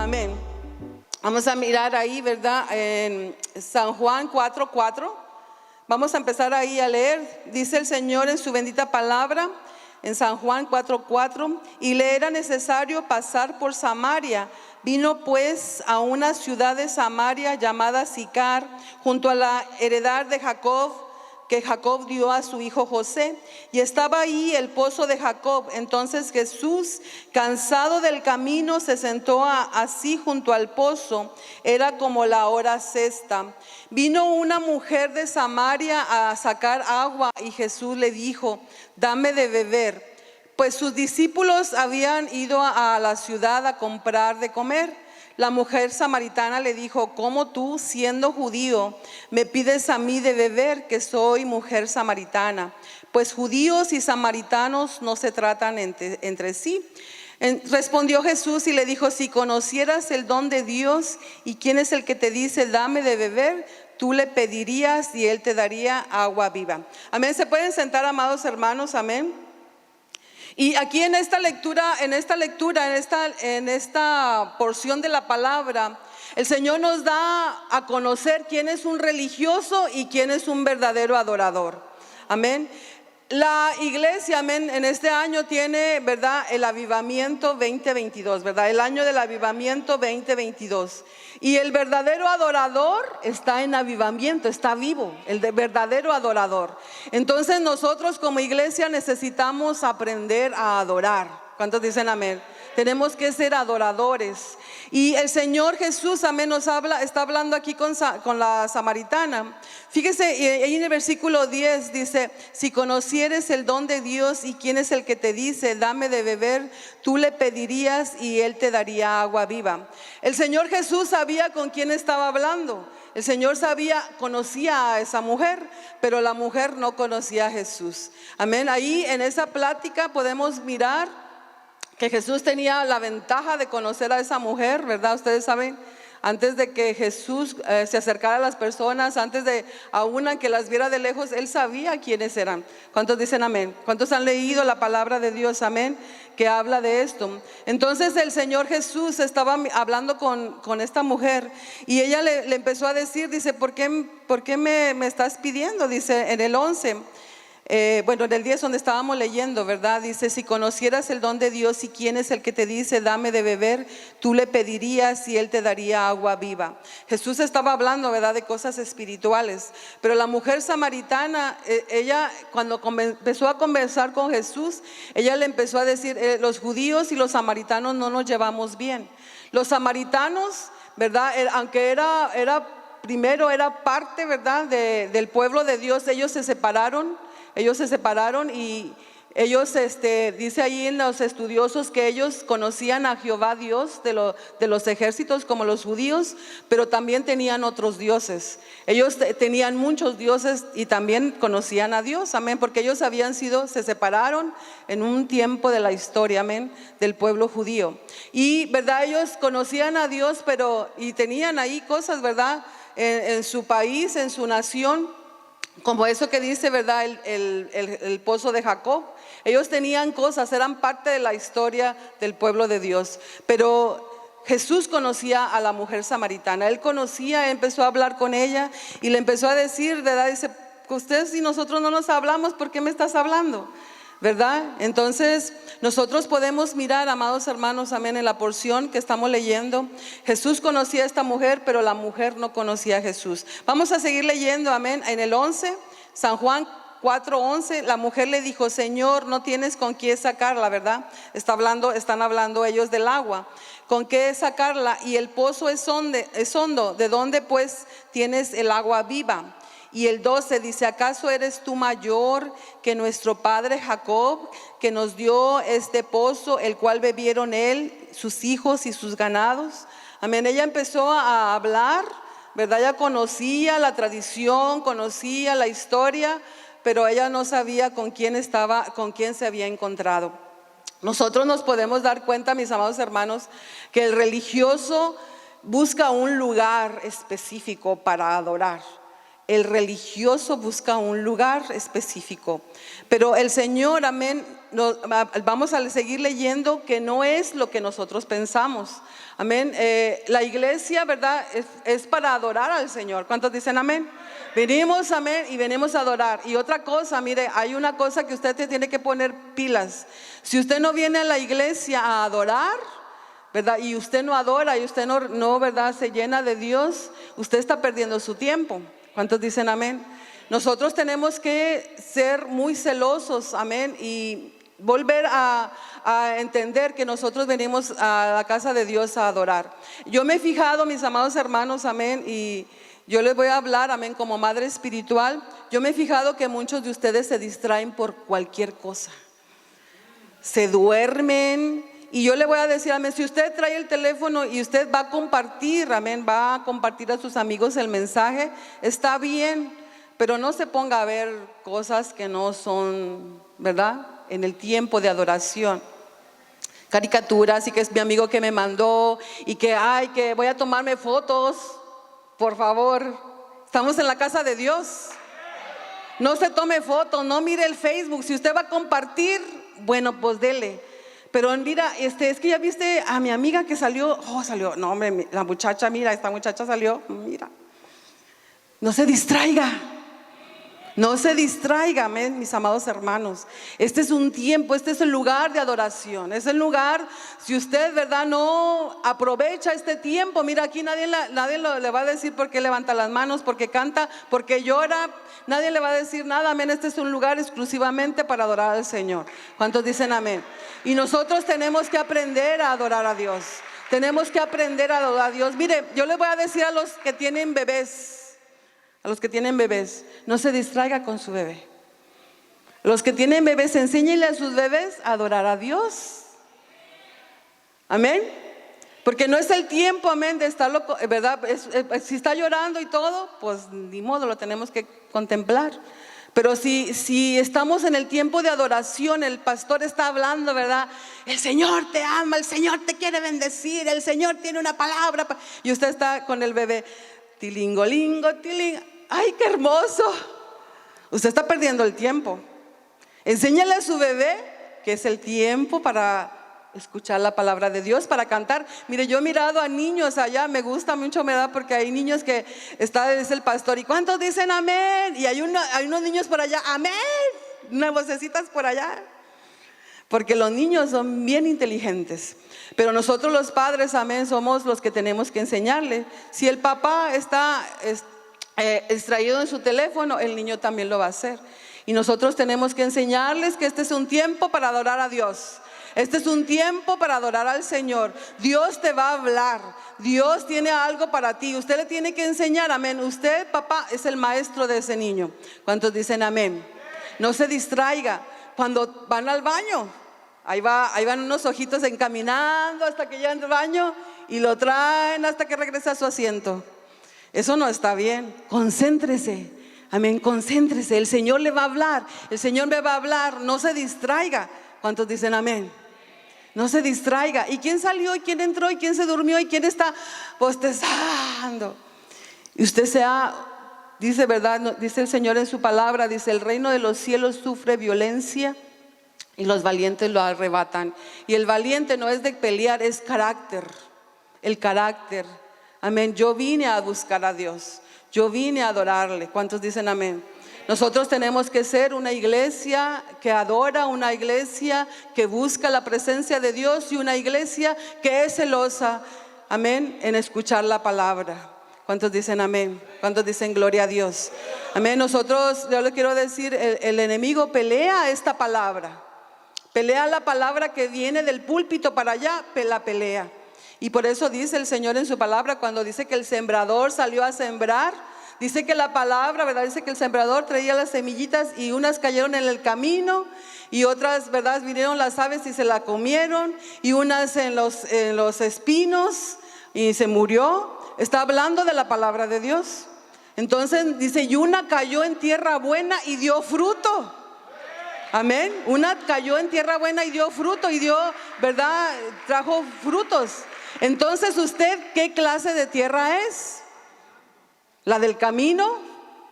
Amén. Vamos a mirar ahí, ¿verdad? En San Juan 4:4. Vamos a empezar ahí a leer. Dice el Señor en su bendita palabra, en San Juan 4:4, y le era necesario pasar por Samaria. Vino pues a una ciudad de Samaria llamada Sicar, junto a la heredad de Jacob, que Jacob dio a su hijo José, y estaba ahí el pozo de Jacob. Entonces Jesús, cansado del camino, se sentó así junto al pozo. Era como la hora sexta. Vino una mujer de Samaria a sacar agua, y Jesús le dijo: dame de beber, pues sus discípulos habían ido a la ciudad a comprar de comer. La mujer samaritana le dijo: ¿cómo tú, siendo judío, me pides a mí de beber, que soy mujer samaritana? Pues judíos y samaritanos no se tratan entre sí. Respondió Jesús y le dijo: si conocieras el don de Dios y quién es el que te dice dame de beber, tú le pedirías y él te daría agua viva. Amén. ¿Se pueden sentar, amados hermanos? Amén. Y aquí en esta porción de la palabra, el Señor nos da a conocer quién es un religioso y quién es un verdadero adorador. Amén. La iglesia, amén, en este año tiene, ¿verdad?, el avivamiento 2022, ¿verdad? El año del avivamiento 2022. Y el verdadero adorador está en avivamiento, está vivo, el verdadero adorador. Entonces nosotros como iglesia necesitamos aprender a adorar. ¿Cuántos dicen amén? Tenemos que ser adoradores. Y el Señor Jesús, amén, está hablando aquí con la samaritana. Fíjese, ahí en el versículo 10 dice: si conocieres el don de Dios y quién es el que te dice dame de beber, tú le pedirías y él te daría agua viva. El Señor Jesús sabía con quién estaba hablando. El Señor conocía a esa mujer, pero la mujer no conocía a Jesús. Amén. Ahí en esa plática podemos mirar que Jesús tenía la ventaja de conocer a esa mujer, ¿verdad? Ustedes saben, antes de que Jesús se acercara a las personas, antes de a una que las viera de lejos, Él sabía quiénes eran. ¿Cuántos dicen amén? ¿Cuántos han leído la palabra de Dios? Amén, que habla de esto. Entonces el Señor Jesús estaba hablando con esta mujer, y ella le empezó a decir, dice: ¿por qué me estás pidiendo? Dice en el 11. En el 10 donde estábamos leyendo, ¿verdad? Dice: si conocieras el don de Dios y quién es el que te dice dame de beber, tú le pedirías y él te daría agua viva. Jesús estaba hablando, ¿verdad?, de cosas espirituales. Pero la mujer samaritana, ella cuando empezó a conversar con Jesús, ella le empezó a decir: los judíos y los samaritanos no nos llevamos bien. Los samaritanos, ¿verdad?, aunque primero era parte, ¿verdad?, del pueblo de Dios, ellos se separaron y ellos, dice ahí en los estudiosos que ellos conocían a Jehová Dios de los ejércitos como los judíos, pero también tenían otros dioses. Ellos tenían muchos dioses y también conocían a Dios, amén, porque ellos se separaron en un tiempo de la historia, amén, del pueblo judío. Y, ¿verdad?, ellos conocían a Dios, y tenían ahí cosas, ¿verdad?, en su país, en su nación, como eso que dice, ¿verdad?, el pozo de Jacob. Ellos tenían cosas, eran parte de la historia del pueblo de Dios. Pero Jesús conocía a la mujer samaritana. Él empezó a hablar con ella y le empezó a decir, ¿verdad? Dice: ustedes y nosotros no nos hablamos, ¿por qué me estás hablando? ¿Verdad? Entonces nosotros podemos mirar, amados hermanos, amén, en la porción que estamos leyendo. Jesús conocía a esta mujer, pero la mujer no conocía a Jesús. Vamos a seguir leyendo, amén. En el 11, San Juan 4:11, la mujer le dijo: Señor, no tienes con qué sacarla, ¿verdad? Están hablando ellos del agua. ¿Con qué sacarla? Y el pozo es hondo. ¿De dónde pues tienes el agua viva? Y el 12 dice: ¿acaso eres tú mayor que nuestro padre Jacob, que nos dio este pozo, el cual bebieron él, sus hijos y sus ganados? Amén. Ella empezó a hablar, ¿verdad? Ella conocía la tradición, conocía la historia, pero ella no sabía con quién se había encontrado. Nosotros nos podemos dar cuenta, mis amados hermanos, que el religioso busca un lugar específico para adorar. El religioso busca un lugar específico, pero el Señor, amén, vamos a seguir leyendo que no es lo que nosotros pensamos, amén. La iglesia, ¿verdad? Es para adorar al Señor. ¿Cuántos dicen amén? Venimos, amén, y venimos a adorar. Y otra cosa, mire, hay una cosa que usted tiene que poner pilas. Si usted no viene a la iglesia a adorar, ¿verdad? Y usted no adora y usted no, ¿verdad? Se llena de Dios, usted está perdiendo su tiempo. ¿Cuántos dicen amén? Nosotros tenemos que ser muy celosos, amén, y volver a entender que nosotros venimos a la casa de Dios a adorar. Yo me he fijado, mis amados hermanos, amén, y yo les voy a hablar, amén, como madre espiritual. Yo me he fijado que muchos de ustedes se distraen por cualquier cosa, se duermen. Y yo le voy a decir, amén, si usted trae el teléfono y usted va a compartir, amén, va a compartir a sus amigos el mensaje, está bien, pero no se ponga a ver cosas que no son, ¿verdad? En el tiempo de adoración. Caricaturas, y que es mi amigo que me mandó, y que, ay, que voy a tomarme fotos, por favor, estamos en la casa de Dios. No se tome fotos, no mire el Facebook. Si usted va a compartir, bueno, pues dele. Pero mira, es que ya viste a mi amiga que salió, no hombre, la muchacha, mira, esta muchacha salió, mira. No se distraiga, amén, mis amados hermanos. Este es un tiempo, este es el lugar de adoración, es el lugar, si usted, ¿verdad?, no aprovecha este tiempo, mira, aquí nadie le va a decir por qué levanta las manos, por qué canta, por qué llora, nadie le va a decir nada, amén. Este es un lugar exclusivamente para adorar al Señor. ¿Cuántos dicen amén? Y nosotros tenemos que aprender a adorar a Dios, tenemos que aprender a adorar a Dios. Mire, yo les voy a decir a los que tienen bebés, no se distraiga con su bebé. Los que tienen bebés, enséñenle a sus bebés a adorar a Dios. Amén. Porque no es el tiempo, amén, de estarlo, ¿verdad? Si está llorando y todo, pues ni modo, lo tenemos que contemplar. Pero si estamos en el tiempo de adoración, el pastor está hablando, ¿verdad? El Señor te ama, el Señor te quiere bendecir, el Señor tiene una palabra. Y usted está con el bebé, tilingolingo, tiling. ¡Ay, qué hermoso! Usted está perdiendo el tiempo. Enséñale a su bebé que es el tiempo para escuchar la palabra de Dios, para cantar. Mire, yo he mirado a niños allá, me gusta mucho, me da, porque hay niños que dice el pastor, ¿y cuántos dicen amén? Y hay unos niños por allá, amén, unas vocecitas por allá. Porque los niños son bien inteligentes. Pero nosotros los padres, amén, somos los que tenemos que enseñarle. Si el papá está distraído en su teléfono, el niño también lo va a hacer. Y nosotros tenemos que enseñarles que este es un tiempo para adorar a Dios. Este es un tiempo para adorar al Señor. Dios te va a hablar. Dios tiene algo para ti. Usted le tiene que enseñar, amén. Usted, papá, es el maestro de ese niño. ¿Cuántos dicen amén? No se distraiga. Cuando van al baño, ahí van unos ojitos encaminando hasta que llegan al baño y lo traen hasta que regrese a su asiento. Eso no está bien. Concéntrese. Amén, concéntrese. El Señor le va a hablar. El Señor me va a hablar. No se distraiga. ¿Cuántos dicen amén? No se distraiga. ¿Y quién salió? ¿Y quién entró? ¿Y quién se durmió? ¿Y quién está bostezando? Y usted dice, ¿verdad? Dice el Señor en su palabra, dice, el reino de los cielos sufre violencia y los valientes lo arrebatan. Y el valiente no es de pelear, es carácter. El carácter. Amén. Yo vine a buscar a Dios. Yo vine a adorarle. ¿Cuántos dicen amén? Nosotros tenemos que ser una iglesia que adora, una iglesia que busca la presencia de Dios y una iglesia que es celosa, amén, en escuchar la palabra. ¿Cuántos dicen amén? ¿Cuántos dicen gloria a Dios? Amén. Nosotros, yo le quiero decir, el enemigo pelea esta palabra. Pelea la palabra que viene del púlpito para allá, la pelea. Y por eso dice el Señor en su palabra, cuando dice que el sembrador salió a sembrar, dice que la palabra, ¿verdad? Dice que el sembrador traía las semillitas y unas cayeron en el camino y otras, ¿verdad? Vinieron las aves y se la comieron y unas en los espinos y se murió. Está hablando de la palabra de Dios. Entonces dice, y una cayó en tierra buena y dio fruto. Amén. Una cayó en tierra buena y dio fruto y dio, ¿verdad? Trajo frutos. Entonces, ¿usted qué clase de tierra es? ¿La del camino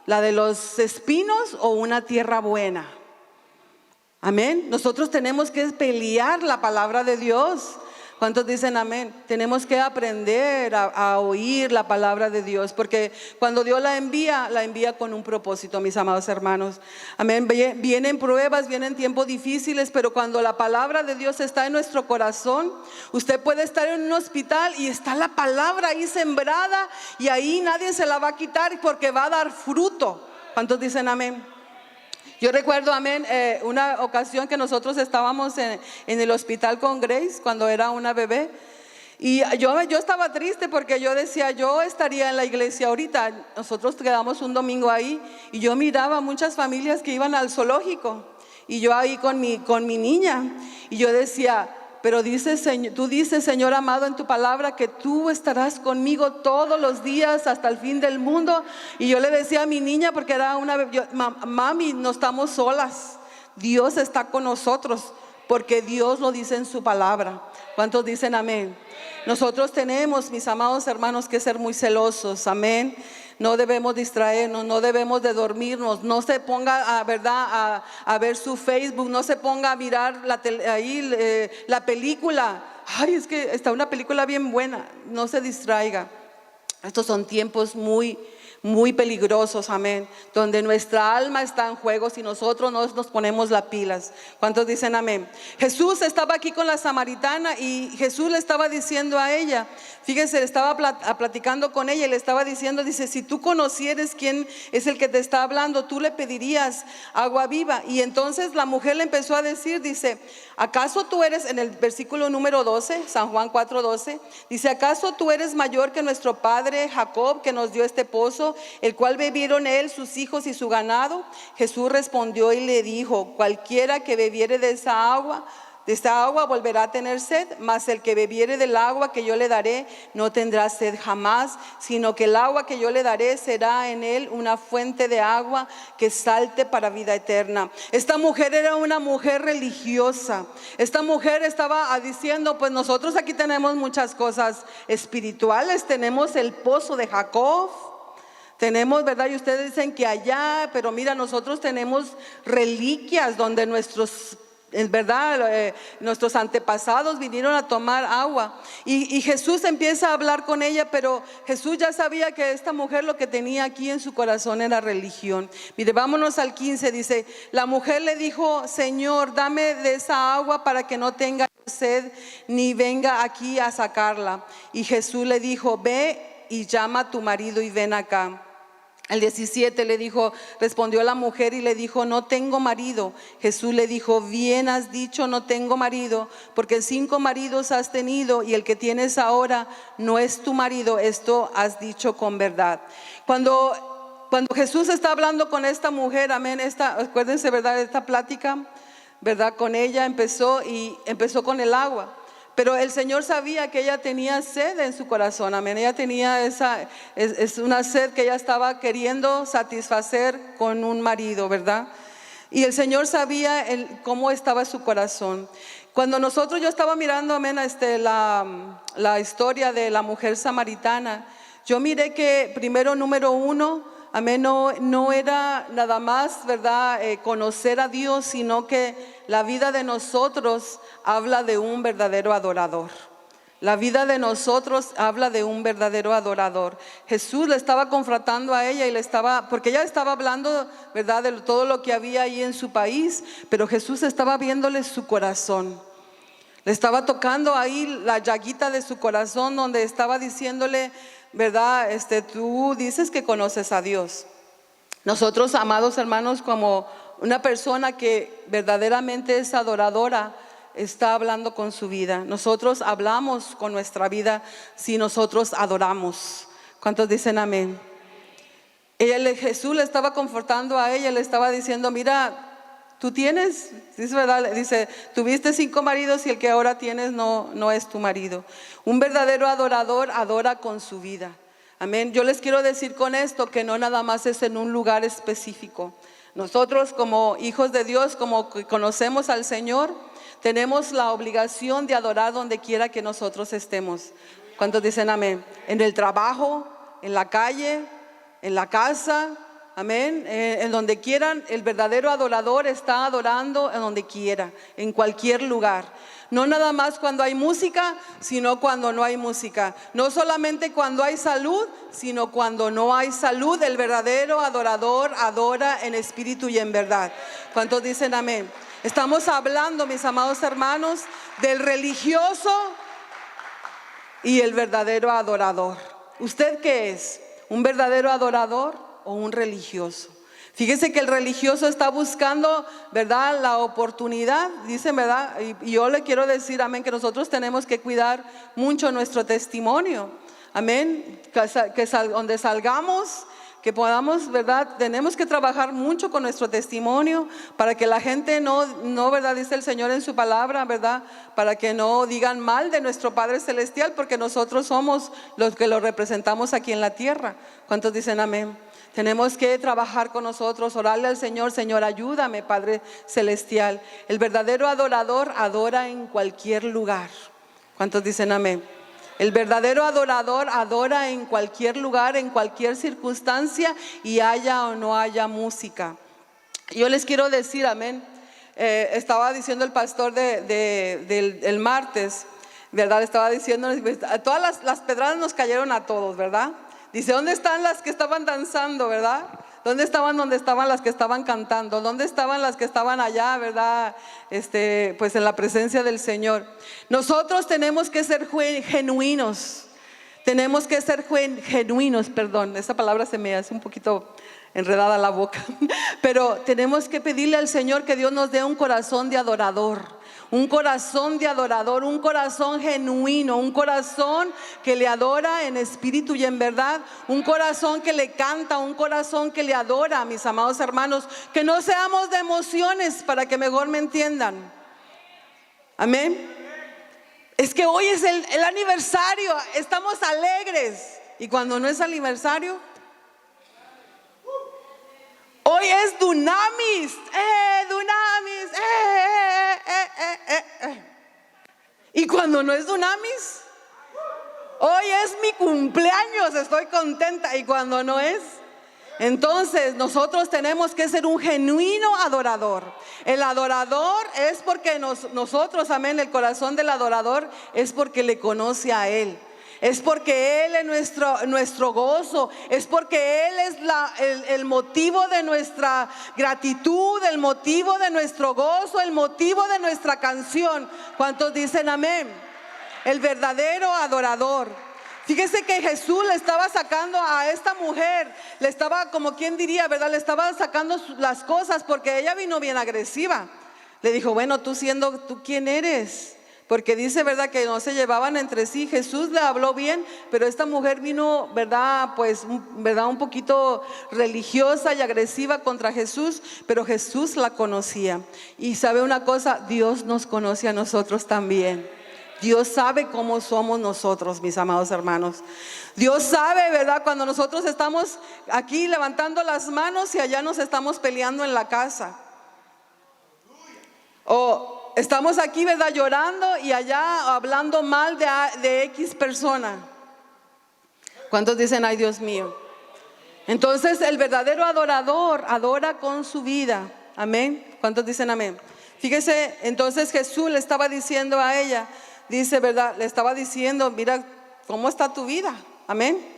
¿La de los espinos o una tierra buena? Amén. Nosotros tenemos que pelear la palabra de Dios. ¿Cuántos dicen amén? Tenemos que aprender a oír la palabra de Dios, porque cuando Dios la envía con un propósito, mis amados hermanos. Amén. Vienen pruebas, vienen tiempos difíciles, pero cuando la palabra de Dios está en nuestro corazón, usted puede estar en un hospital y está la palabra ahí sembrada, y ahí nadie se la va a quitar porque va a dar fruto. ¿Cuántos dicen amén? Yo recuerdo, amén, una ocasión que nosotros estábamos en el hospital con Grace cuando era una bebé. Y yo estaba triste porque yo decía, yo estaría en la iglesia ahorita. Nosotros quedamos un domingo ahí y yo miraba muchas familias que iban al zoológico. Y yo ahí con mi niña. Y yo decía, pero tú dices, Señor amado, en tu palabra que tú estarás conmigo todos los días hasta el fin del mundo. Y yo le decía a mi niña, porque era mami, no estamos solas. Dios está con nosotros, porque Dios lo dice en su palabra. ¿Cuántos dicen amén? Nosotros tenemos, mis amados hermanos, que ser muy celosos. Amén. No debemos distraernos, no debemos de dormirnos. No se ponga a ver su Facebook, no se ponga a mirar la película. Ay, es que está una película bien buena. No se distraiga. Estos son tiempos muy peligrosos, amén, donde nuestra alma está en juego si nosotros no nos ponemos las pilas. ¿Cuántos dicen amén? Jesús estaba aquí con la samaritana y Jesús le estaba diciendo a ella, fíjense, estaba platicando con ella y le estaba diciendo, dice, si tú conocieres quién es el que te está hablando, tú le pedirías agua viva. Y entonces la mujer le empezó a decir, dice, ¿acaso tú eres, en el versículo número 12, San Juan 4:12, dice, ¿acaso tú eres mayor que nuestro padre Jacob, que nos dio este pozo, el cual bebieron él, sus hijos y su ganado? Jesús respondió y le dijo, cualquiera que bebiere de esta agua volverá a tener sed, mas el que bebiere del agua que yo le daré no tendrá sed jamás, sino que el agua que yo le daré será en él una fuente de agua que salte para vida eterna. Esta mujer era una mujer religiosa. Esta mujer estaba diciendo, pues nosotros aquí tenemos muchas cosas espirituales, tenemos el pozo de Jacob, tenemos, ¿verdad? Y ustedes dicen que allá, pero mira, nosotros tenemos reliquias donde nuestros antepasados vinieron a tomar agua. Y Jesús empieza a hablar con ella, pero Jesús ya sabía que esta mujer lo que tenía aquí en su corazón era religión. Mire, vámonos al 15, dice, la mujer le dijo, Señor, dame de esa agua para que no tenga sed ni venga aquí a sacarla. Y Jesús le dijo, ve y llama a tu marido y ven acá. El 17 le dijo, respondió la mujer y le dijo, no tengo marido. Jesús le dijo, bien has dicho, no tengo marido, porque 5 maridos has tenido y el que tienes ahora no es tu marido. Esto has dicho con verdad. Cuando Jesús está hablando con esta mujer, amén, acuérdense, ¿verdad? Esta plática, ¿verdad? Con ella empezó con el agua. Pero el Señor sabía que ella tenía sed en su corazón, amén. Ella tenía es una sed que ella estaba queriendo satisfacer con un marido, ¿verdad? Y el Señor sabía cómo estaba su corazón. Cuando yo estaba mirando, amén, la historia de la mujer samaritana, yo miré que primero, número 1, amén, no era nada más, ¿verdad? Conocer a Dios, sino que la vida de nosotros habla de un verdadero adorador. La vida de nosotros habla de un verdadero adorador. Jesús le estaba confrontando a ella porque ella estaba hablando, ¿verdad?, de todo lo que había ahí en su país, pero Jesús estaba viéndole su corazón. Le estaba tocando ahí la llaguita de su corazón, donde estaba diciéndole, ¿verdad? Tú dices que conoces a Dios. Nosotros, amados hermanos, como una persona que verdaderamente es adoradora, está hablando con su vida. Nosotros hablamos con nuestra vida si nosotros adoramos. ¿Cuántos dicen amén? Jesús le estaba confortando a ella, le estaba diciendo, mira, tú tienes, dice, tuviste 5 maridos y el que ahora tienes no es tu marido. Un verdadero adorador adora con su vida. Amén. Yo les quiero decir con esto que no nada más es en un lugar específico. Nosotros como hijos de Dios, como que conocemos al Señor, tenemos la obligación de adorar donde quiera que nosotros estemos. ¿Cuántos dicen amén? En el trabajo, en la calle, en la casa, amén, en donde quieran. El verdadero adorador está adorando en donde quiera, en cualquier lugar. No nada más cuando hay música, sino cuando no hay música. No solamente cuando hay salud, sino cuando no hay salud. El verdadero adorador adora en espíritu y en verdad. ¿Cuántos dicen amén? Estamos hablando, mis amados hermanos, del religioso y el verdadero adorador. ¿Usted qué es? ¿Un verdadero adorador o un religioso? Fíjese que el religioso está buscando, ¿verdad?, la oportunidad, dicen, ¿verdad? Y yo le quiero decir, amén, que nosotros tenemos que cuidar mucho nuestro testimonio, amén, donde salgamos, que podamos, ¿verdad? Tenemos que trabajar mucho con nuestro testimonio para que la gente no, ¿verdad?, dice el Señor en su palabra, ¿verdad?, para que no digan mal de nuestro Padre Celestial, porque nosotros somos los que lo representamos aquí en la tierra. ¿Cuántos dicen amén? Tenemos que trabajar con nosotros, orarle al Señor: Señor, ayúdame, Padre Celestial. El verdadero adorador adora en cualquier lugar. ¿Cuántos dicen amén? El verdadero adorador adora en cualquier lugar, en cualquier circunstancia, y haya o no haya música. Yo les quiero decir, amén, estaba diciendo el pastor del martes, ¿verdad? Estaba diciendo, todas las pedradas nos cayeron a todos, ¿verdad? Dice, ¿dónde están las que estaban danzando, verdad? ¿Dónde estaban las que estaban cantando? ¿Dónde estaban las que estaban allá, verdad? Pues en la presencia del Señor. Nosotros tenemos que ser genuinos. Tenemos que ser genuinos, perdón. Esa palabra se me hace un poquito enredada la boca. Pero tenemos que pedirle al Señor que Dios nos dé un corazón de adorador. Un corazón de adorador, un corazón genuino, un corazón que le adora en espíritu y en verdad, un corazón que le canta, un corazón que le adora, mis amados hermanos. Que no seamos de emociones, para que mejor me entiendan. Amén. Es que hoy es el aniversario, estamos alegres. Y cuando no es aniversario, hoy es Dunamis, Dunamis, Y cuando no es Dunamis, hoy es mi cumpleaños, estoy contenta. Y cuando no es, entonces nosotros tenemos que ser un genuino adorador. El adorador es porque nosotros, amén, el corazón del adorador es porque le conoce a Él. Es porque Él es nuestro gozo. Es porque Él es el motivo de nuestra gratitud, el motivo de nuestro gozo, el motivo de nuestra canción. ¿Cuántos dicen amén? El verdadero adorador. Fíjese que Jesús le estaba sacando a esta mujer, le estaba, como quien diría, ¿verdad?, le estaba sacando las cosas, porque ella vino bien agresiva. Le dijo, bueno, ¿tú quién eres? Porque dice, ¿verdad?, que no se llevaban entre sí. Jesús le habló bien, pero esta mujer vino, ¿verdad?, pues, ¿verdad?, un poquito religiosa y agresiva contra Jesús, pero Jesús la conocía. Y sabe una cosa, Dios nos conoce a nosotros también. Dios sabe cómo somos nosotros, mis amados hermanos. Dios sabe, ¿verdad?, cuando nosotros estamos aquí levantando las manos y allá nos estamos peleando en la casa. O estamos aquí, ¿verdad?, llorando y allá hablando mal de X persona. ¿Cuántos dicen, ay Dios mío? Entonces el verdadero adorador adora con su vida. Amén. ¿Cuántos dicen amén? Fíjese, entonces Jesús le estaba diciendo a ella, dice, ¿verdad?, le estaba diciendo, mira cómo está tu vida. Amén.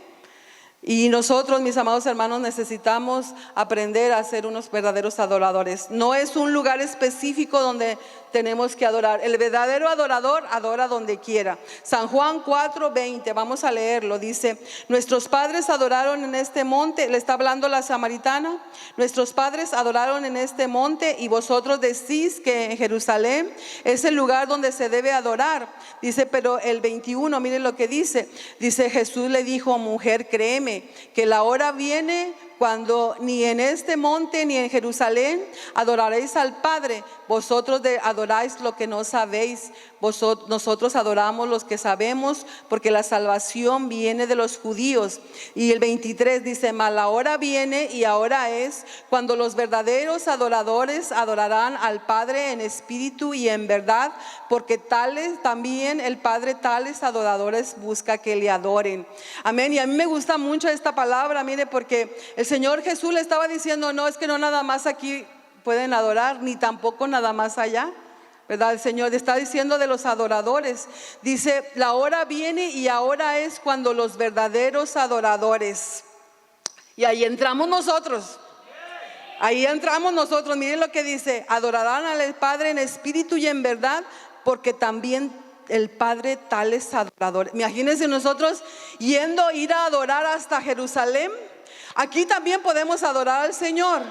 Y nosotros, mis amados hermanos, necesitamos aprender a ser unos verdaderos adoradores. No es un lugar específico donde tenemos que adorar. El verdadero adorador adora donde quiera. San Juan 4:20, vamos a leerlo. Dice, nuestros padres adoraron en este monte. Le está hablando la samaritana. Nuestros padres adoraron en este monte, y vosotros decís que en Jerusalén es el lugar donde se debe adorar. Dice, pero el 21, miren lo que dice. Dice, Jesús le dijo, mujer, créeme que la hora viene cuando ni en este monte ni en Jerusalén adoraréis al Padre. Vosotros adoráis lo que no sabéis. Nosotros adoramos los que sabemos, porque la salvación viene de los judíos. Y el 23 dice, mas la hora viene y ahora es cuando los verdaderos adoradores adorarán al Padre en espíritu y en verdad, porque tales también el Padre tales adoradores busca que le adoren. Amén. Y a mí me gusta mucho esta palabra, mire, porque el Señor Jesús le estaba diciendo, no, es que no nada más aquí pueden adorar, ni tampoco nada más allá, ¿verdad? El Señor está diciendo de los adoradores. Dice, la hora viene y ahora es cuando los verdaderos adoradores. Y ahí entramos nosotros. Ahí entramos nosotros. Miren lo que dice, adorarán al Padre en espíritu y en verdad, porque también el Padre tales adoradores. Imagínense nosotros ir a adorar hasta Jerusalén. Aquí también podemos adorar al Señor.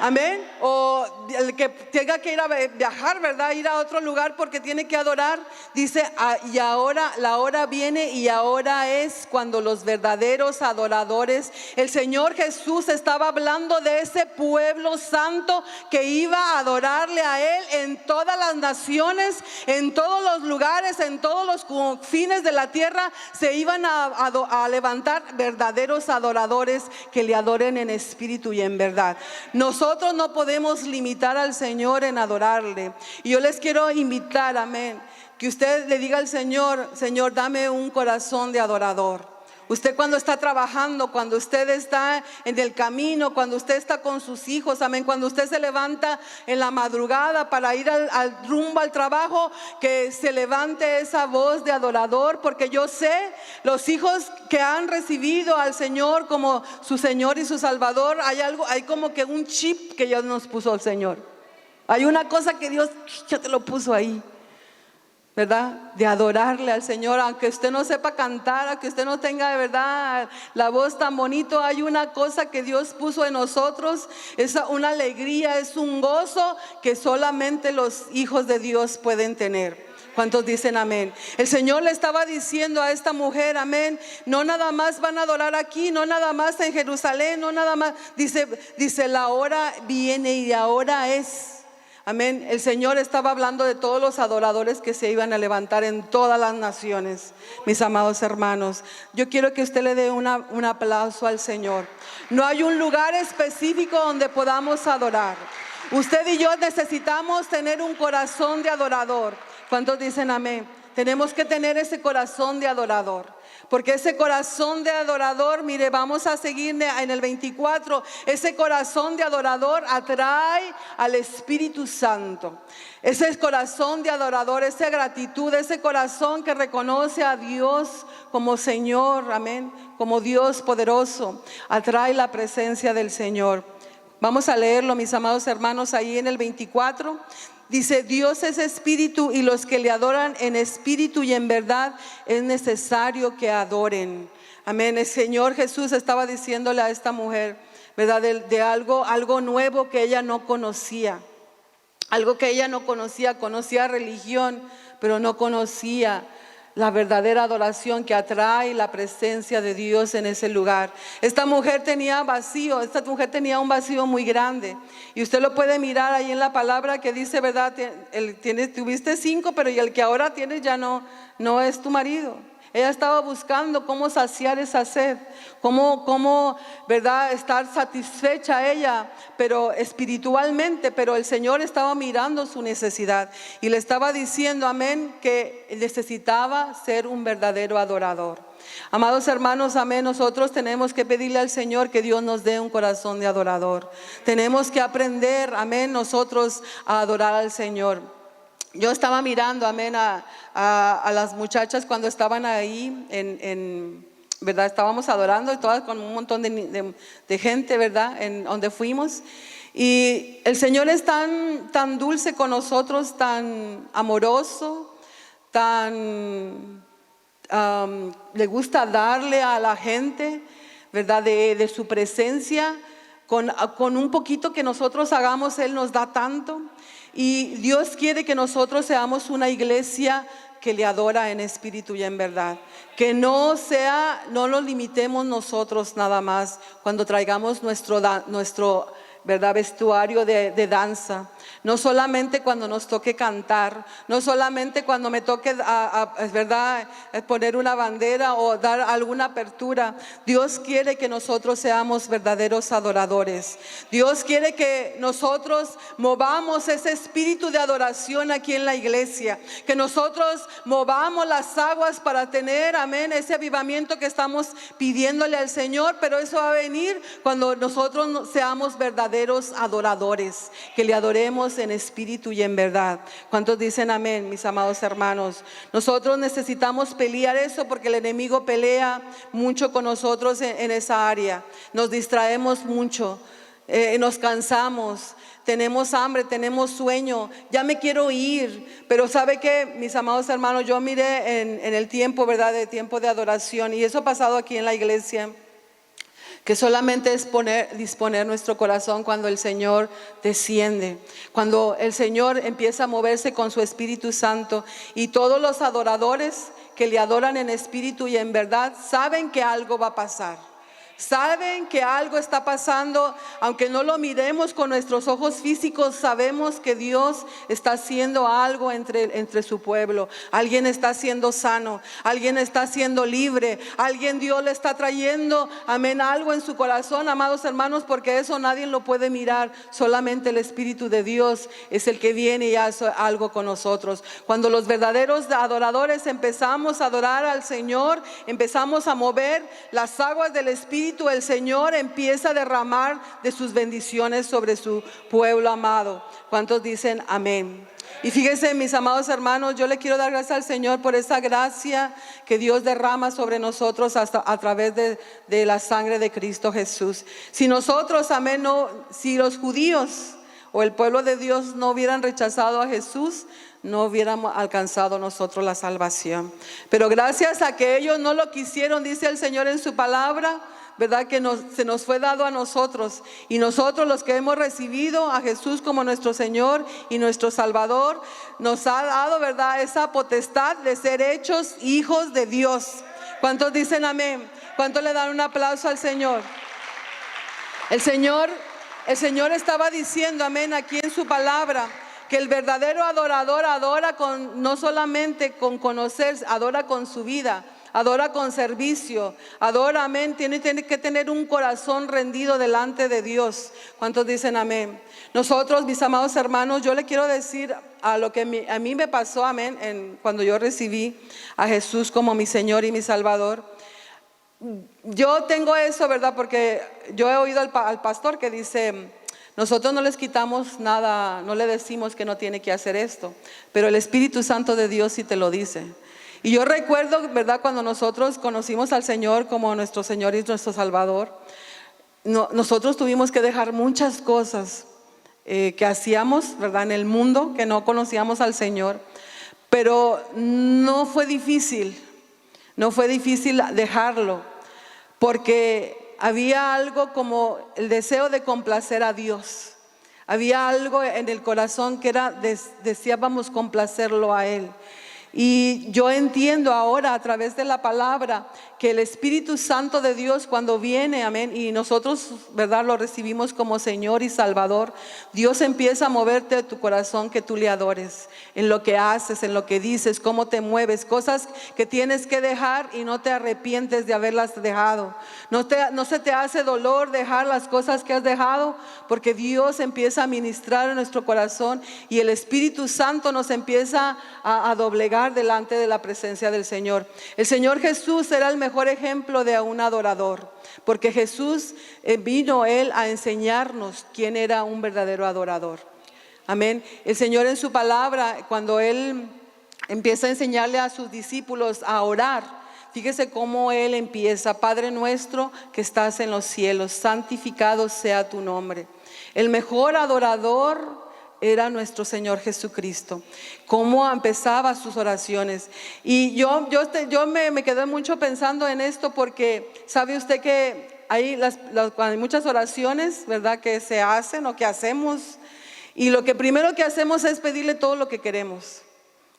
Amén. O el que tenga que ir a viajar, ¿verdad? Ir a otro lugar porque tiene que adorar. Dice, y ahora la hora viene y ahora es cuando los verdaderos adoradores. El Señor Jesús estaba hablando de ese pueblo santo que iba a adorarle a Él en todas las naciones, en todos los lugares, en todos los confines de la tierra. Se iban a levantar verdaderos adoradores que le adoren en espíritu y en verdad. Nosotros no podemos limitar al Señor en adorarle. Y yo les quiero invitar, amén, que usted le diga al Señor, Señor, dame un corazón de adorador. Usted cuando está trabajando, cuando usted está en el camino, cuando usted está con sus hijos, amén, cuando usted se levanta en la madrugada para ir al rumbo al trabajo, que se levante esa voz de adorador, porque yo sé, los hijos que han recibido al Señor como su Señor y su Salvador, hay como que un chip que Dios nos puso al Señor. Hay una cosa que Dios ya te lo puso ahí, ¿verdad? De adorarle al Señor, aunque usted no sepa cantar, aunque usted no tenga de verdad la voz tan bonito, hay una cosa que Dios puso en nosotros, es una alegría, es un gozo que solamente los hijos de Dios pueden tener. ¿Cuántos dicen amén? El Señor le estaba diciendo a esta mujer, amén, no nada más van a adorar aquí, no nada más en Jerusalén, no nada más, dice la hora viene y ahora es. Amén. El Señor estaba hablando de todos los adoradores que se iban a levantar en todas las naciones. Mis amados hermanos, yo quiero que usted le dé un aplauso al Señor. No hay un lugar específico donde podamos adorar. Usted y yo necesitamos tener un corazón de adorador. ¿Cuántos dicen amén? Tenemos que tener ese corazón de adorador. Porque ese corazón de adorador, mire, vamos a seguir en el 24. Ese corazón de adorador atrae al Espíritu Santo. Ese corazón de adorador, esa gratitud, ese corazón que reconoce a Dios como Señor, amén, como Dios poderoso, atrae la presencia del Señor. Vamos a leerlo, mis amados hermanos, ahí en el 24. Dice, Dios es espíritu y los que le adoran en espíritu y en verdad es necesario que adoren. Amén. El Señor Jesús estaba diciéndole a esta mujer, ¿verdad? De algo nuevo que ella no conocía. Algo que ella no conocía, conocía religión, pero no conocía la verdadera adoración que atrae la presencia de Dios en ese lugar. Esta mujer tenía un vacío muy grande. Y usted lo puede mirar ahí en la palabra que dice, ¿verdad? Tuviste 5, pero y el que ahora tienes ya no es tu marido. Ella estaba buscando cómo saciar esa sed, cómo, ¿verdad? Estar satisfecha ella, pero espiritualmente, pero el Señor estaba mirando su necesidad y le estaba diciendo, amén, que necesitaba ser un verdadero adorador. Amados hermanos, amén, nosotros tenemos que pedirle al Señor que Dios nos dé un corazón de adorador. Tenemos que aprender, amén, nosotros a adorar al Señor. Yo estaba mirando, amén, a las muchachas cuando estaban ahí, ¿verdad? Estábamos adorando y todas con un montón de gente, ¿verdad? En donde fuimos. Y el Señor es tan dulce con nosotros, tan amoroso, le gusta darle a la gente, ¿verdad? De su presencia. Con un poquito que nosotros hagamos, Él nos da tanto. Y Dios quiere que nosotros seamos una iglesia que le adora en espíritu y en verdad. Que no lo limitemos nosotros nada más cuando traigamos nuestro ¿verdad? Vestuario de danza. No solamente cuando nos toque cantar, no solamente cuando me toque, es verdad, poner una bandera o dar alguna apertura. Dios quiere que nosotros seamos verdaderos adoradores. Dios quiere que nosotros movamos ese espíritu de adoración aquí en la iglesia, que nosotros movamos las aguas para tener, amén, ese avivamiento que estamos pidiéndole al Señor. Pero eso va a venir cuando nosotros seamos verdaderos adoradores, que le adoremos en espíritu y en verdad. ¿Cuántos dicen amén, mis amados hermanos? Nosotros necesitamos pelear eso, porque el enemigo pelea mucho con nosotros en esa área. Nos distraemos mucho, nos cansamos, tenemos hambre, tenemos sueño, ya me quiero ir. Pero ¿sabe qué, mis amados hermanos? Yo miré en el tiempo, ¿verdad?, de tiempo de adoración, y eso ha pasado aquí en la iglesia, que solamente es disponer nuestro corazón cuando el Señor desciende, cuando el Señor empieza a moverse con su Espíritu Santo, y todos los adoradores que le adoran en espíritu y en verdad saben que algo va a pasar. Saben que algo está pasando, aunque no lo miremos con nuestros ojos físicos. Sabemos que Dios está haciendo algo entre su pueblo. Alguien está siendo sano, alguien está siendo libre, alguien Dios le está trayendo, amén, algo en su corazón, amados hermanos, porque eso nadie lo puede mirar. Solamente el Espíritu de Dios es el que viene y hace algo con nosotros. Cuando los verdaderos adoradores empezamos a adorar al Señor, empezamos a mover las aguas del Espíritu, el Señor empieza a derramar de sus bendiciones sobre su pueblo amado. ¿Cuántos dicen amén? Y fíjense, mis amados hermanos, yo le quiero dar gracias al Señor por esa gracia que Dios derrama sobre nosotros hasta a través de la sangre de Cristo Jesús. Si nosotros, amén, si los judíos o el pueblo de Dios no hubieran rechazado a Jesús, no hubiéramos alcanzado nosotros la salvación. Pero gracias a que ellos no lo quisieron, dice el Señor en su palabra, ¿verdad?, que se nos fue dado a nosotros. Y nosotros, los que hemos recibido a Jesús como nuestro Señor y nuestro Salvador, nos ha dado, ¿verdad?, esa potestad de ser hechos hijos de Dios. ¿Cuántos dicen amén? ¿Cuántos le dan un aplauso al Señor? El Señor estaba diciendo, amén, aquí en su palabra, que el verdadero adorador adora no solamente con conocer, adora con su vida, adora con servicio, adora, amén, tiene que tener un corazón rendido delante de Dios. ¿Cuántos dicen amén? Nosotros, mis amados hermanos, yo le quiero decir a lo que a mí me pasó, amén, cuando yo recibí a Jesús como mi Señor y mi Salvador. Yo tengo eso, ¿verdad?, porque yo he oído al pastor que dice: nosotros no les quitamos nada, no le decimos que no tiene que hacer esto, pero el Espíritu Santo de Dios sí te lo dice. Y yo recuerdo, ¿verdad?, cuando nosotros conocimos al Señor como nuestro Señor y nuestro Salvador, nosotros tuvimos que dejar muchas cosas que hacíamos, ¿verdad?, en el mundo, que no conocíamos al Señor. Pero no fue difícil dejarlo, porque había algo como el deseo de complacer a Dios. Había algo en el corazón que deseábamos complacerlo a Él. Y yo entiendo ahora a través de la palabra que el Espíritu Santo de Dios, cuando viene, amén, y nosotros, ¿verdad?, lo recibimos como Señor y Salvador, Dios empieza a moverte de tu corazón, que tú le adores en lo que haces, en lo que dices, cómo te mueves, cosas que tienes que dejar y no te arrepientes de haberlas dejado. No se te hace dolor dejar las cosas que has dejado, porque Dios empieza a ministrar en nuestro corazón y el Espíritu Santo nos empieza a doblegar delante de la presencia del Señor. El Señor Jesús era el mejor ejemplo de un adorador, porque Jesús vino Él a enseñarnos quién era un verdadero adorador. Amén. El Señor en su palabra, cuando Él empieza a enseñarle a sus discípulos a orar, fíjese cómo Él empieza: Padre nuestro que estás en los cielos, santificado sea tu nombre. El mejor adorador era nuestro Señor Jesucristo. Cómo empezaba sus oraciones. Y yo me quedé mucho pensando en esto, porque sabe usted que hay muchas oraciones, ¿verdad?, que se hacen o que hacemos, y lo que primero que hacemos es pedirle todo lo que queremos.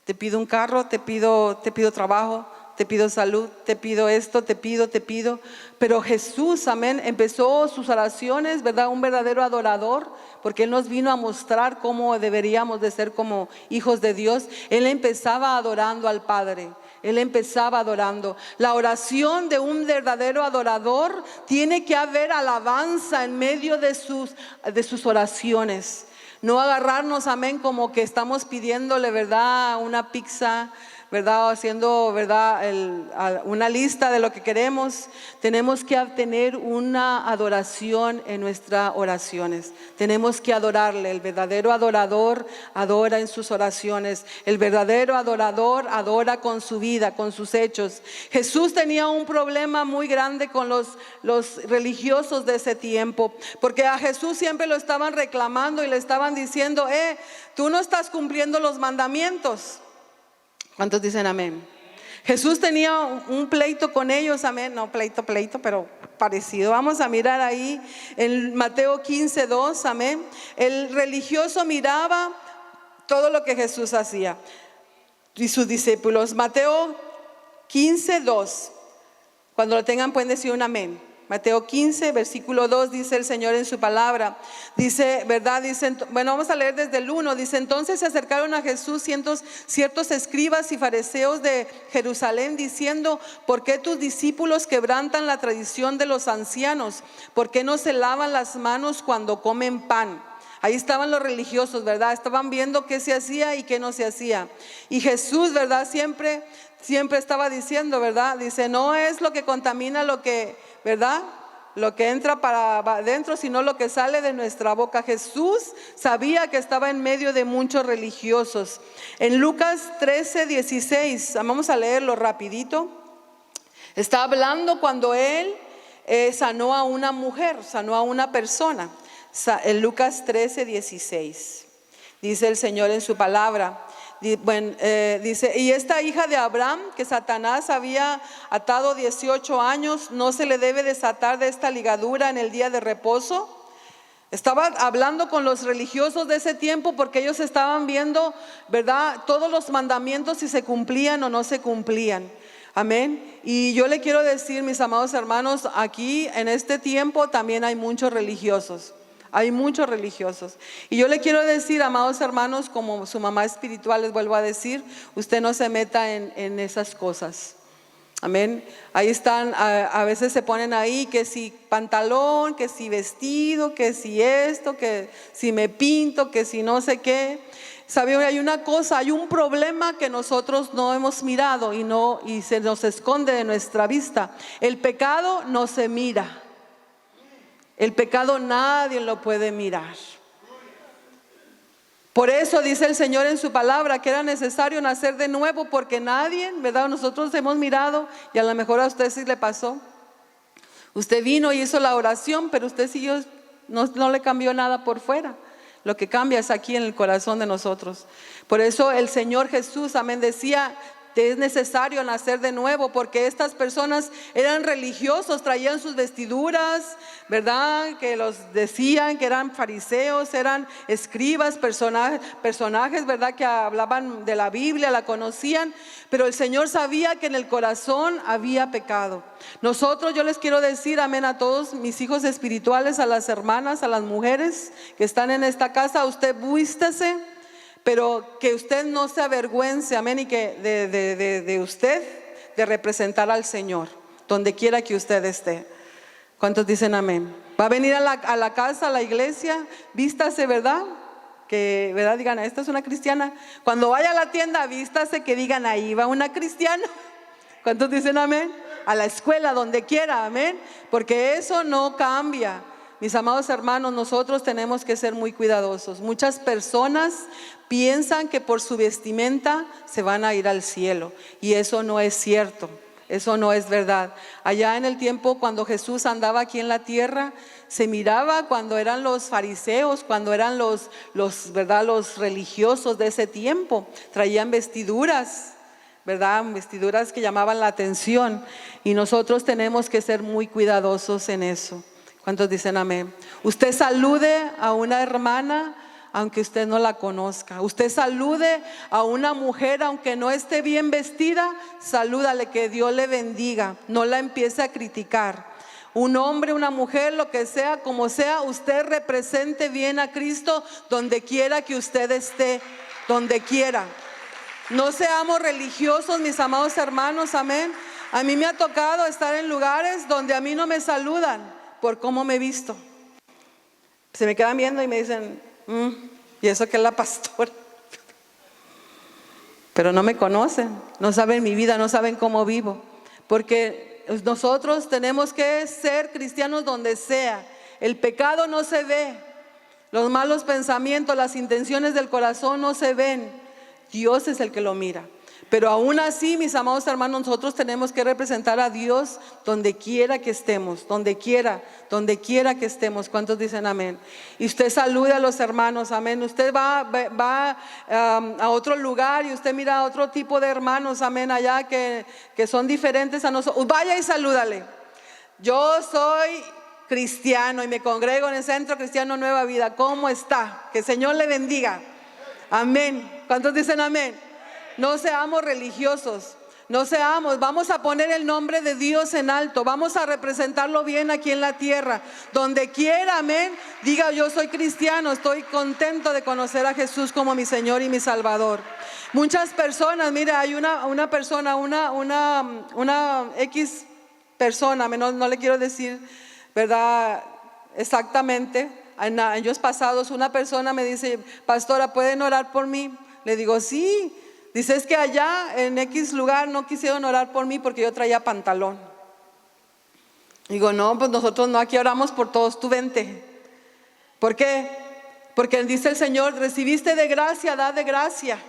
Te pido un carro, te pido trabajo, te pido salud, te pido esto, te pido. Pero Jesús, amén, empezó sus oraciones, ¿verdad? Un verdadero adorador, porque Él nos vino a mostrar cómo deberíamos de ser como hijos de Dios. Él empezaba adorando al Padre. Él empezaba adorando. La oración de un verdadero adorador tiene que haber alabanza en medio de sus oraciones. No agarrarnos, amén, como que estamos pidiéndole, ¿verdad?, una pizza, ¿verdad?, o haciendo, ¿verdad?, una lista de lo que queremos. Tenemos que tener una adoración en nuestras oraciones. Tenemos que adorarle. El verdadero adorador adora en sus oraciones. El verdadero adorador adora con su vida, con sus hechos. Jesús tenía un problema muy grande con los religiosos de ese tiempo, porque a Jesús siempre lo estaban reclamando y le estaban diciendo: tú no estás cumpliendo los mandamientos. ¿Cuántos dicen amén? Jesús tenía un pleito con ellos, amén. No pleito, pero parecido. Vamos a mirar ahí en Mateo 15:2, amén. El religioso miraba todo lo que Jesús hacía y sus discípulos. Mateo 15:2. Cuando lo tengan pueden decir un amén. Mateo 15, versículo 2, dice el Señor en su palabra. Dice, ¿verdad? Dice, bueno, vamos a leer desde el 1. Dice: entonces se acercaron a Jesús ciertos escribas y fariseos de Jerusalén, diciendo: ¿por qué tus discípulos quebrantan la tradición de los ancianos? ¿Por qué no se lavan las manos cuando comen pan? Ahí estaban los religiosos, ¿verdad? Estaban viendo qué se hacía y qué no se hacía. Y Jesús, ¿verdad? Siempre estaba diciendo, ¿verdad? Dice: no es lo que contamina lo que, ¿verdad?, lo que entra para adentro, sino lo que sale de nuestra boca. Jesús sabía que estaba en medio de muchos religiosos. En Lucas 13:16, vamos a leerlo rapidito. Está hablando cuando Él sanó a una mujer, sanó a una persona. En Lucas 13:16 dice el Señor en su palabra. Dice: y esta hija de Abraham, que Satanás había atado 18 años, ¿no se le debe desatar de esta ligadura en el día de reposo? Estaba hablando con los religiosos de ese tiempo, porque ellos estaban viendo, ¿verdad?, todos los mandamientos, si se cumplían o no se cumplían. Amén. Y yo le quiero decir, mis amados hermanos, aquí en este tiempo también hay muchos religiosos. Hay muchos religiosos. Y yo le quiero decir, amados hermanos, como su mamá espiritual, les vuelvo a decir: usted no se meta en esas cosas. Amén. Ahí están, a veces se ponen ahí que si pantalón, que si vestido, que si esto, que si me pinto, que si no sé qué. ¿Sabe? Hay una cosa, hay un problema que nosotros no hemos mirado y se nos esconde de nuestra vista. El pecado no se mira. El pecado nadie lo puede mirar. Por eso dice el Señor en su palabra que era necesario nacer de nuevo, porque nadie, ¿verdad? Nosotros hemos mirado, y a lo mejor a usted sí le pasó. Usted vino y hizo la oración, pero usted siguió, no le cambió nada por fuera. Lo que cambia es aquí en el corazón de nosotros. Por eso el Señor Jesús, amén, decía: es necesario nacer de nuevo, porque estas personas eran religiosos, traían sus vestiduras, ¿verdad?, que los decían que eran fariseos, eran escribas, personajes, ¿verdad?, que hablaban de la Biblia, la conocían, pero el Señor sabía que en el corazón había pecado. Nosotros, yo les quiero decir, amén, a todos mis hijos espirituales, a las hermanas, a las mujeres que están en esta casa: usted vístase, pero que usted no se avergüence, amén, y que de usted, de representar al Señor donde quiera que usted esté. ¿Cuántos dicen amén? Va a venir a la casa, a la iglesia, vístase, ¿verdad? Que, ¿verdad?, digan: esta es una cristiana. Cuando vaya a la tienda, vístase, que digan: ahí va una cristiana. ¿Cuántos dicen amén? A la escuela, donde quiera, amén, porque eso no cambia. Mis amados hermanos, nosotros tenemos que ser muy cuidadosos. Muchas personas piensan que por su vestimenta se van a ir al cielo, y eso no es cierto, eso no es verdad. Allá en el tiempo cuando Jesús andaba aquí en la tierra, se miraba cuando eran los fariseos, cuando eran los religiosos de ese tiempo, traían vestiduras, ¿verdad?, vestiduras que llamaban la atención, y nosotros tenemos que ser muy cuidadosos en eso. ¿Cuántos dicen amén? Usted salude a una hermana, aunque usted no la conozca. Usted salude a una mujer aunque no esté bien vestida, salúdale, que Dios le bendiga, no la empiece a criticar. Un hombre, una mujer, lo que sea, como sea, usted represente bien a Cristo donde quiera que usted esté, donde quiera. No seamos religiosos, mis amados hermanos, amén. A mí me ha tocado estar en lugares donde a mí no me saludan por cómo me he visto. Se me quedan viendo y me dicen, ¿y eso que es la pastora? Pero no me conocen, no saben mi vida, no saben cómo vivo. Porque nosotros tenemos que ser cristianos donde sea. El pecado no se ve, los malos pensamientos, las intenciones del corazón no se ven. Dios es el que lo mira. Pero aún así, mis amados hermanos, nosotros tenemos que representar a Dios donde quiera que estemos, donde quiera que estemos. ¿Cuántos dicen amén? Y usted salude a los hermanos, amén. Usted va a otro lugar y usted mira a otro tipo de hermanos, amén, allá que son diferentes a nosotros. Vaya y salúdale. Yo soy cristiano y me congrego en el Centro Cristiano Nueva Vida. ¿Cómo está? Que el Señor le bendiga. Amén. ¿Cuántos dicen amén? No seamos religiosos, vamos a poner el nombre de Dios en alto, vamos a representarlo bien aquí en la tierra, donde quiera, amén, diga yo soy cristiano, estoy contento de conocer a Jesús como mi Señor y mi Salvador. Muchas personas, mire, hay una persona, una X persona, no le quiero decir, ¿verdad? Exactamente, en años pasados una persona me dice, pastora, ¿pueden orar por mí? Le digo, sí. Dice, es que allá en X lugar no quisieron orar por mí porque yo traía pantalón. Digo, no, pues nosotros no, aquí oramos por todos, tú vente. ¿Por qué? Porque dice el Señor, recibiste de gracia, da de gracia.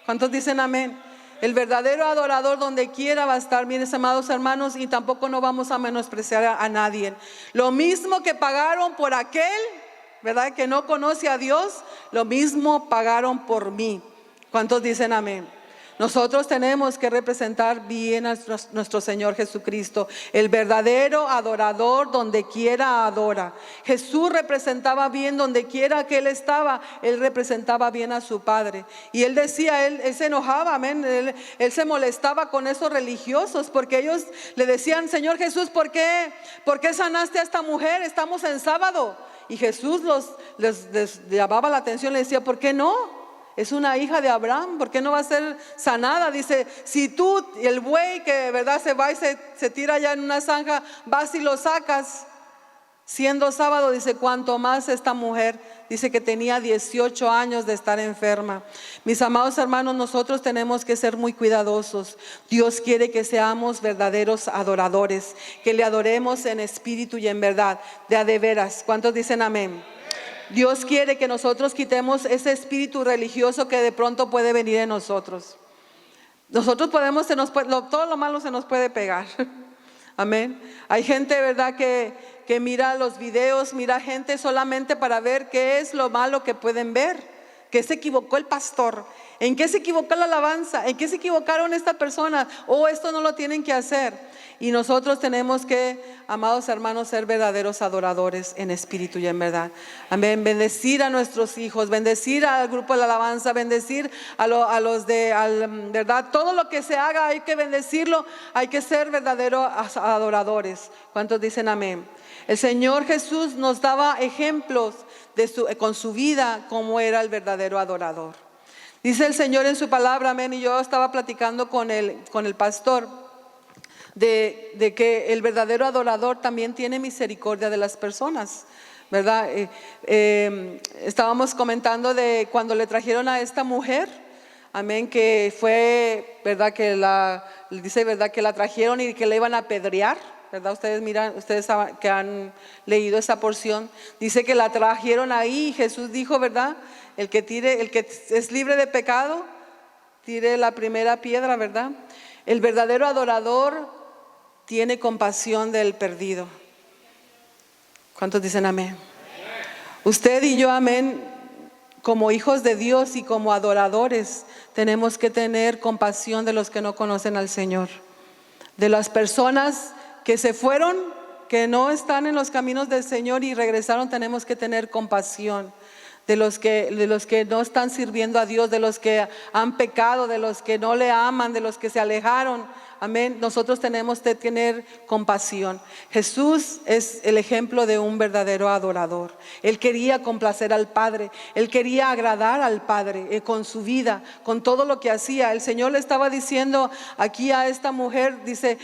¿Cuántos dicen amén? El verdadero adorador donde quiera va a estar, mis amados hermanos, y tampoco no vamos a menospreciar a nadie. Lo mismo que pagaron por aquel, ¿verdad?, que no conoce a Dios, lo mismo pagaron por mí. ¿Cuántos dicen amén? Nosotros tenemos que representar bien a nuestro Señor Jesucristo, el verdadero adorador donde quiera adora. Jesús representaba bien donde quiera que Él estaba, Él representaba bien a su Padre. Y Él decía, Él se enojaba, amén, él se molestaba con esos religiosos porque ellos le decían, Señor Jesús, ¿por qué sanaste a esta mujer? Estamos en sábado. Y Jesús les llamaba la atención, le decía, ¿por qué no? Es una hija de Abraham, ¿por qué no va a ser sanada? Dice, si tú, el buey que verdad se va y se tira allá en una zanja, vas y lo sacas, siendo sábado, dice, cuanto más esta mujer, dice que tenía 18 años de estar enferma. Mis amados hermanos, nosotros tenemos que ser muy cuidadosos. Dios quiere que seamos verdaderos adoradores, que le adoremos en espíritu y en verdad, de a de veras. ¿Cuántos dicen amén? Dios quiere que nosotros quitemos ese espíritu religioso que de pronto puede venir en nosotros. Nosotros podemos, todo lo malo se nos puede pegar. Amén. Hay gente, ¿verdad?, que mira los videos, mira gente solamente para ver qué es lo malo que pueden ver. ¿Qué se equivocó el pastor? ¿En qué se equivocó la alabanza? ¿En qué se equivocaron esta persona? Esto no lo tienen que hacer. Y nosotros tenemos que, amados hermanos, ser verdaderos adoradores en espíritu y en verdad. Amén. Bendecir a nuestros hijos, bendecir al grupo de la alabanza, bendecir verdad. Todo lo que se haga hay que bendecirlo, hay que ser verdaderos adoradores. ¿Cuántos dicen amén? El Señor Jesús nos daba ejemplos con su vida, cómo era el verdadero adorador. Dice el Señor en su palabra, amén, y yo estaba platicando con el pastor de que el verdadero adorador también tiene misericordia de las personas, ¿verdad? Estábamos comentando de cuando le trajeron a esta mujer, amén, que fue, ¿verdad?, dice, ¿verdad?, que la trajeron y que la iban a apedrear, ¿verdad? Ustedes que han leído esa porción, dice que la trajeron ahí y Jesús dijo, ¿verdad?, el que es libre de pecado, tire la primera piedra, ¿verdad? El verdadero adorador tiene compasión del perdido. ¿Cuántos dicen amén? Usted y yo, amén, como hijos de Dios y como adoradores, tenemos que tener compasión de los que no conocen al Señor, de las personas que se fueron, que no están en los caminos del Señor y regresaron. Tenemos que tener compasión de los que no están sirviendo a Dios, de los que han pecado, de los que no le aman, de los que se alejaron. Amén. Nosotros tenemos que tener compasión. Jesús es el ejemplo de un verdadero adorador. Él quería complacer al Padre. Él quería agradar al Padre con su vida, con todo lo que hacía. El Señor le estaba diciendo aquí a esta mujer, dice,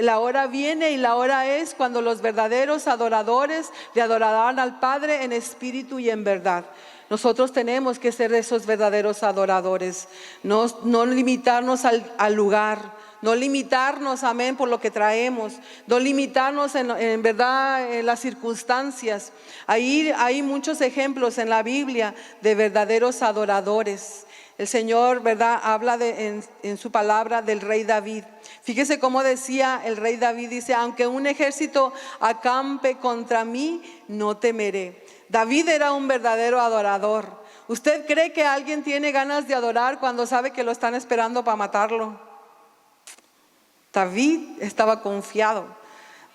la hora viene y la hora es cuando los verdaderos adoradores le adorarán al Padre en espíritu y en verdad. Nosotros tenemos que ser esos verdaderos adoradores. No limitarnos al lugar. No limitarnos, amén, por lo que traemos. No limitarnos en verdad en las circunstancias. Ahí hay muchos ejemplos en la Biblia de verdaderos adoradores. El Señor, verdad, habla en su palabra del rey David. Fíjese cómo decía el rey David, dice, aunque un ejército acampe contra mí, no temeré. David era un verdadero adorador. ¿Usted cree que alguien tiene ganas de adorar cuando sabe que lo están esperando para matarlo? David estaba confiado.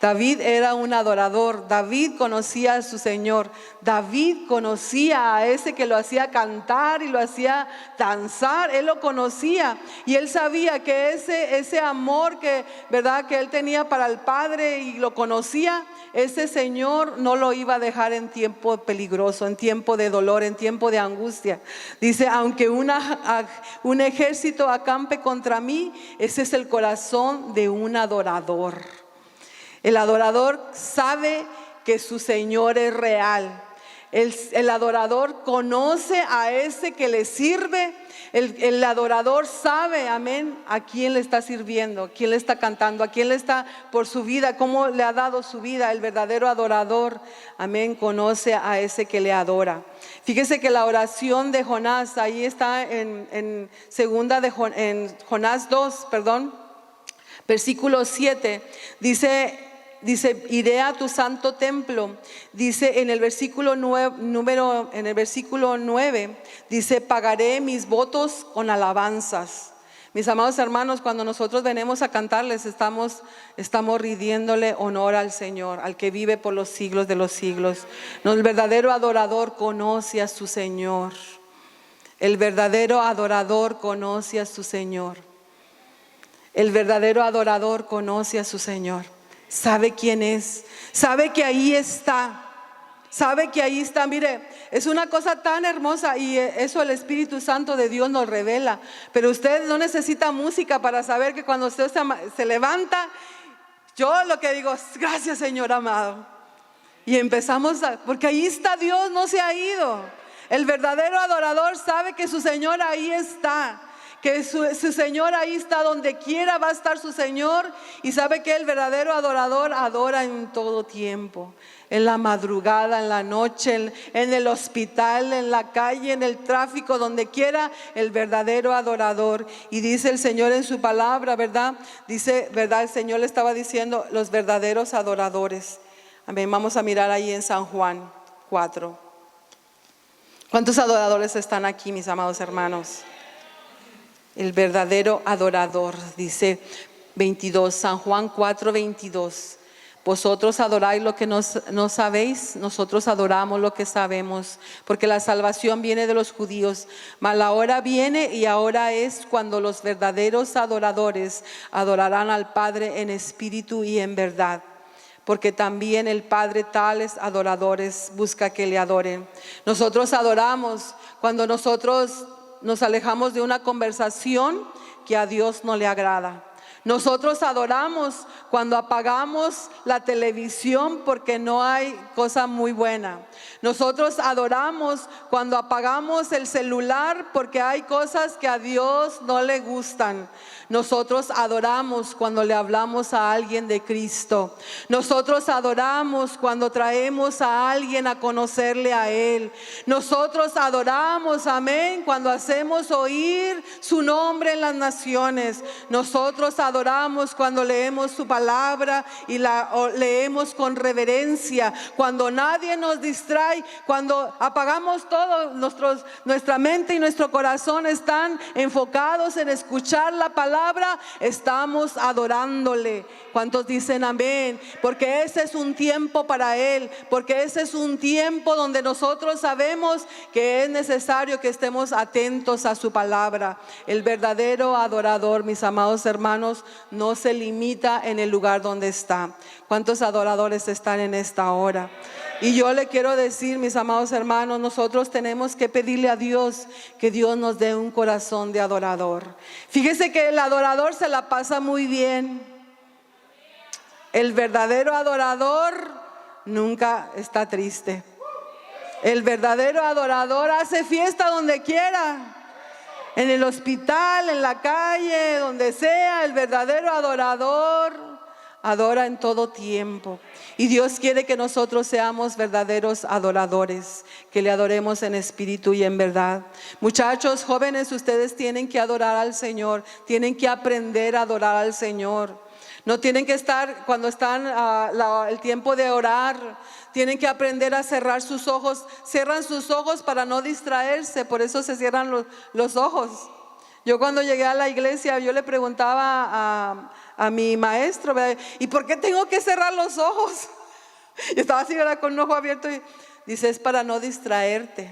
David era un adorador. David conocía a su Señor. David conocía a ese que lo hacía cantar y lo hacía danzar. Él lo conocía y él sabía que ese amor que él tenía para el Padre y lo conocía, ese Señor no lo iba a dejar en tiempo peligroso, en tiempo de dolor, en tiempo de angustia. Dice, aunque un ejército acampe contra mí, ese es el corazón de un adorador. El adorador sabe que su Señor es real. El adorador conoce a ese que le sirve. El adorador sabe, amén, a quién le está sirviendo, a quién le está cantando, a quién le está por su vida, cómo le ha dado su vida. El verdadero adorador, amén, conoce a ese que le adora. Fíjese que la oración de Jonás, ahí está en Jonás 2, versículo 7, dice, iré a tu santo templo. Dice en el versículo 9, dice, pagaré mis votos con alabanzas. Mis amados hermanos, cuando nosotros venimos a cantarles, estamos rindiéndole honor al Señor, al que vive por los siglos de los siglos. El verdadero adorador conoce a su Señor. El verdadero adorador conoce a su Señor. El verdadero adorador conoce a su Señor. Sabe quién es, sabe que ahí está, Mire, es una cosa tan hermosa y eso el Espíritu Santo de Dios nos revela. Pero usted no necesita música para saber que cuando usted se levanta, yo lo que digo es, gracias Señor amado. Y empezamos porque ahí está Dios, no se ha ido. El verdadero adorador sabe que su Señor ahí está. Que su Señor ahí está, donde quiera va a estar su Señor. Y sabe que el verdadero adorador adora en todo tiempo, en la madrugada, en la noche, en el hospital, en la calle, en el tráfico, donde quiera, el verdadero adorador. Y dice el Señor en su palabra, ¿verdad? Dice, ¿verdad? El Señor le estaba diciendo los verdaderos adoradores. Amén. Vamos a mirar ahí en San Juan 4. ¿Cuántos adoradores están aquí, mis amados hermanos? El verdadero adorador, dice 22, San Juan 4, 22. Vosotros adoráis lo que no sabéis, nosotros adoramos lo que sabemos, porque la salvación viene de los judíos. Mas la hora viene y ahora es cuando los verdaderos adoradores adorarán al Padre en espíritu y en verdad. Porque también el Padre tales adoradores busca que le adoren. Nosotros adoramos cuando nosotros nos alejamos de una conversación que a Dios no le agrada. Nosotros adoramos cuando apagamos la televisión porque no hay cosa muy buena. Nosotros adoramos cuando apagamos el celular porque hay cosas que a Dios no le gustan. Nosotros adoramos cuando le hablamos a alguien de Cristo. Nosotros adoramos cuando traemos a alguien a conocerle a Él. Nosotros adoramos, amén, cuando hacemos oír su nombre en las naciones. Nosotros adoramos adoramos cuando leemos su palabra y la leemos con reverencia, cuando nadie nos distrae, cuando apagamos todo, nuestra mente y nuestro corazón están enfocados en escuchar la palabra, estamos adorándole. ¿Cuántos dicen amén? Porque ese es un tiempo para Él, porque ese es un tiempo donde nosotros sabemos que es necesario que estemos atentos a su palabra. El verdadero adorador, mis amados hermanos, no se limita en el lugar donde está. ¿Cuántos adoradores están en esta hora? Y yo le quiero decir, mis amados hermanos, nosotros tenemos que pedirle a Dios que Dios nos dé un corazón de adorador. Fíjese que el adorador se la pasa muy bien. El verdadero adorador nunca está triste. El verdadero adorador hace fiesta donde quiera, en el hospital, en la calle, donde sea. El verdadero adorador adora en todo tiempo. Y Dios quiere que nosotros seamos verdaderos adoradores, que le adoremos en espíritu y en verdad. Muchachos, jóvenes, ustedes tienen que adorar al Señor, tienen que aprender a adorar al Señor. No tienen que estar, cuando están el tiempo de orar, tienen que aprender a cerrar sus ojos. Cierran sus ojos para no distraerse, por eso se cierran los ojos. Yo cuando llegué a la iglesia, yo le preguntaba a mi maestro, ¿verdad? ¿Y por qué tengo que cerrar los ojos? Yo estaba así, ¿verdad?, con un ojo abierto, y dice, es para no distraerte.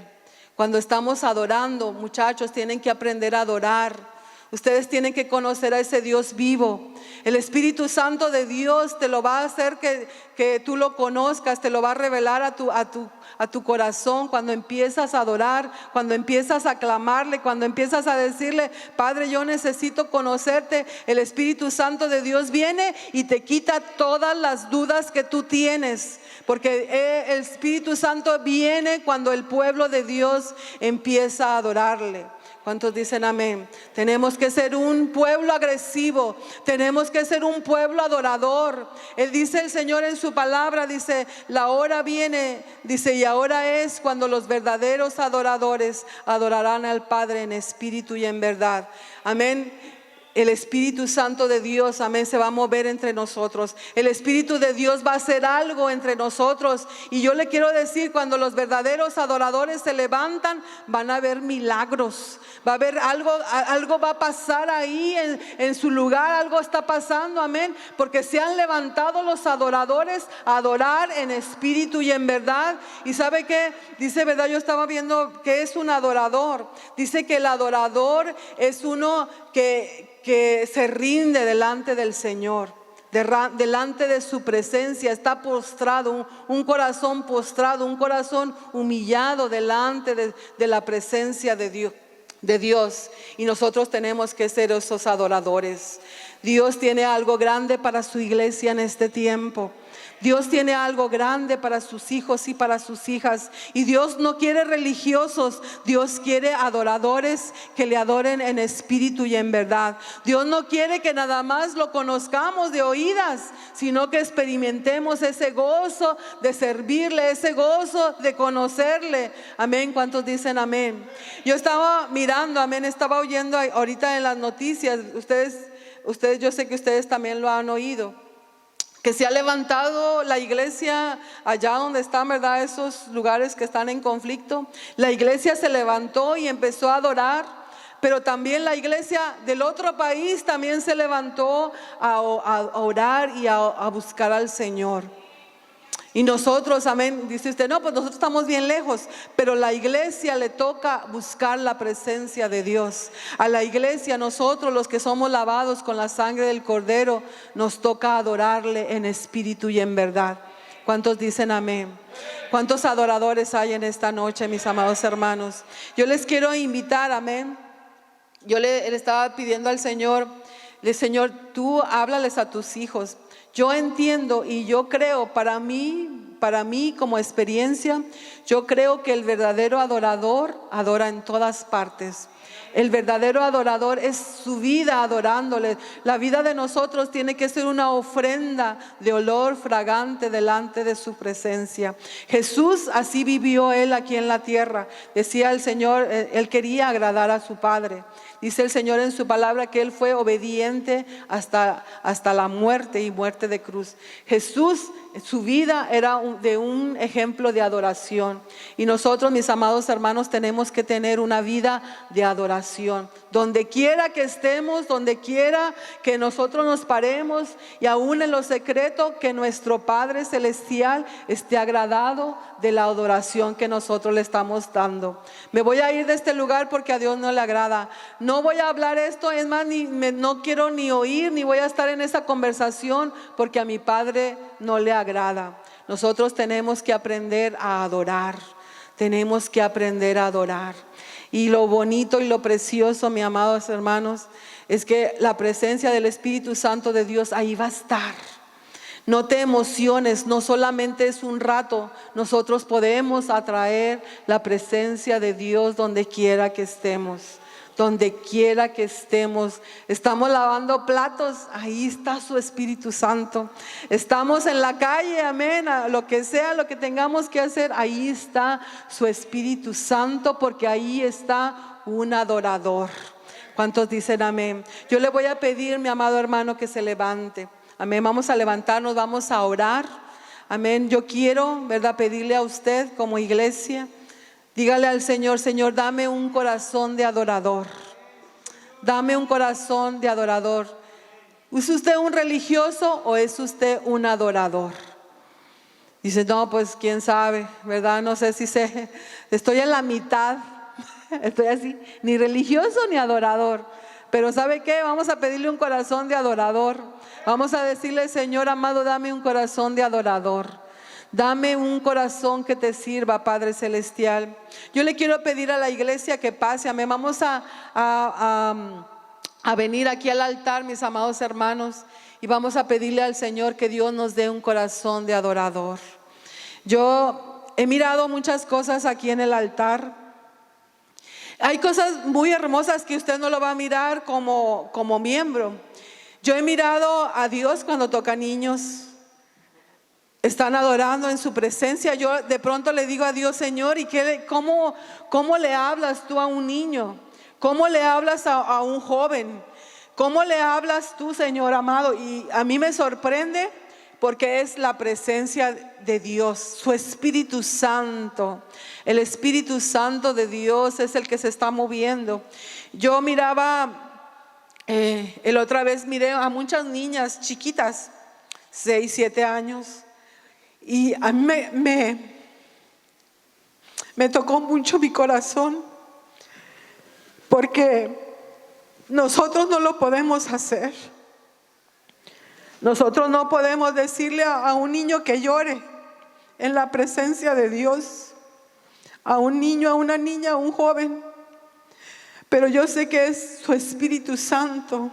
Cuando estamos adorando, muchachos, tienen que aprender a adorar. Ustedes tienen que conocer a ese Dios vivo. El Espíritu Santo de Dios te lo va a hacer que tú lo conozcas, te lo va a revelar a tu corazón cuando empiezas a adorar, cuando empiezas a clamarle, cuando empiezas a decirle, Padre, yo necesito conocerte. El Espíritu Santo de Dios viene y te quita todas las dudas que tú tienes, porque el Espíritu Santo viene cuando el pueblo de Dios empieza a adorarle. ¿Cuántos dicen amén? Tenemos que ser un pueblo agresivo, tenemos que ser un pueblo adorador. Él dice, el Señor en su palabra, dice, la hora viene, dice, y ahora es cuando los verdaderos adoradores adorarán al Padre en espíritu y en verdad. Amén. El Espíritu Santo de Dios, amén, se va a mover entre nosotros. El Espíritu de Dios va a hacer algo entre nosotros. Y yo le quiero decir, cuando los verdaderos adoradores se levantan, van a haber milagros. Va a haber algo va a pasar ahí en su lugar, algo está pasando, amén. Porque se han levantado los adoradores a adorar en espíritu y en verdad. Y ¿sabe qué? Dice, ¿verdad? Yo estaba viendo que es un adorador. Dice que el adorador es uno que se rinde delante del Señor, delante de su presencia, está postrado, un corazón postrado, un corazón humillado delante de la presencia de Dios. Y nosotros tenemos que ser esos adoradores. Dios tiene algo grande para su iglesia en este tiempo. Dios tiene algo grande para sus hijos y para sus hijas. Y Dios no quiere religiosos, Dios quiere adoradores que le adoren en espíritu y en verdad. Dios no quiere que nada más lo conozcamos de oídas, sino que experimentemos ese gozo de servirle, ese gozo de conocerle. Amén. ¿Cuántos dicen amén? Yo estaba mirando, amén, estaba oyendo ahorita en las noticias, ustedes, yo sé que ustedes también lo han oído, que se ha levantado la iglesia allá donde están, ¿verdad?, esos lugares que están en conflicto. La iglesia se levantó y empezó a adorar, pero también la iglesia del otro país también se levantó a orar y a buscar al Señor. Y nosotros, amén, dice usted, no, pues nosotros estamos bien lejos, pero la iglesia le toca buscar la presencia de Dios. A la iglesia, nosotros los que somos lavados con la sangre del Cordero, nos toca adorarle en espíritu y en verdad. ¿Cuántos dicen amén? ¿Cuántos adoradores hay en esta noche, mis amados hermanos? Yo les quiero invitar, amén. Yo le estaba pidiendo al Señor, Señor, tú háblales a tus hijos. Yo entiendo y yo creo, para mí como experiencia, yo creo que el verdadero adorador adora en todas partes. El verdadero adorador es su vida adorándole. La vida de nosotros tiene que ser una ofrenda de olor fragante delante de su presencia. Jesús así vivió él aquí en la tierra. Decía el Señor, él quería agradar a su Padre. Dice el Señor en su palabra que él fue obediente hasta la muerte y muerte de cruz. Jesús, su vida era de un ejemplo de adoración. Y nosotros, mis amados hermanos, tenemos que tener una vida de adoración. Donde quiera que estemos, donde quiera que nosotros nos paremos, y aún en lo secreto, que nuestro Padre Celestial esté agradado de la adoración que nosotros le estamos dando. Me voy a ir de este lugar porque a Dios no le agrada. No voy a hablar esto, es más, no quiero ni oír, ni voy a estar en esa conversación, porque a mi Padre no le agrada. Nosotros tenemos que aprender a adorar. Tenemos que aprender a adorar. Y lo bonito y lo precioso, mis amados hermanos, es que la presencia del Espíritu Santo de Dios ahí va a estar. No te emociones, no solamente es un rato. Nosotros podemos atraer la presencia de Dios donde quiera que estemos. Donde quiera que estemos. Estamos lavando platos, ahí está su Espíritu Santo. Estamos en la calle, amén, a lo que sea, lo que tengamos que hacer, ahí está su Espíritu Santo, porque ahí está un adorador. ¿Cuántos dicen amén? Yo le voy a pedir, mi amado hermano, que se levante. Amén, vamos a levantarnos, vamos a orar. Amén, yo quiero, ¿verdad?, pedirle a usted como iglesia. Dígale al Señor: Señor, dame un corazón de adorador. Dame un corazón de adorador. ¿Es usted un religioso o es usted un adorador? Dice, no, pues quién sabe, ¿verdad? No sé si estoy en la mitad. Estoy así, ni religioso ni adorador. Pero ¿sabe qué? Vamos a pedirle un corazón de adorador. Vamos a decirle: Señor amado, dame un corazón de adorador. Dame un corazón que te sirva, Padre Celestial. Yo le quiero pedir a la iglesia que pase, amén. Vamos a venir aquí al altar, mis amados hermanos, y vamos a pedirle al Señor que Dios nos dé un corazón de adorador. Yo he mirado muchas cosas aquí en el altar. Hay cosas muy hermosas que usted no lo va a mirar como miembro. Yo he mirado a Dios cuando toca niños. Están adorando en su presencia. Yo de pronto le digo a Dios: Señor, ¿y cómo le hablas tú a un niño? ¿Cómo le hablas a un joven? ¿Cómo le hablas tú, Señor amado? Y a mí me sorprende, porque es la presencia de Dios, su Espíritu Santo. El Espíritu Santo de Dios es el que se está moviendo. Yo miraba, la otra vez miré a muchas niñas chiquitas, 6, 7 años. Y a mí me tocó mucho mi corazón, porque nosotros no lo podemos hacer. Nosotros no podemos decirle a un niño que llore en la presencia de Dios, a un niño, a una niña, a un joven. Pero yo sé que es su Espíritu Santo.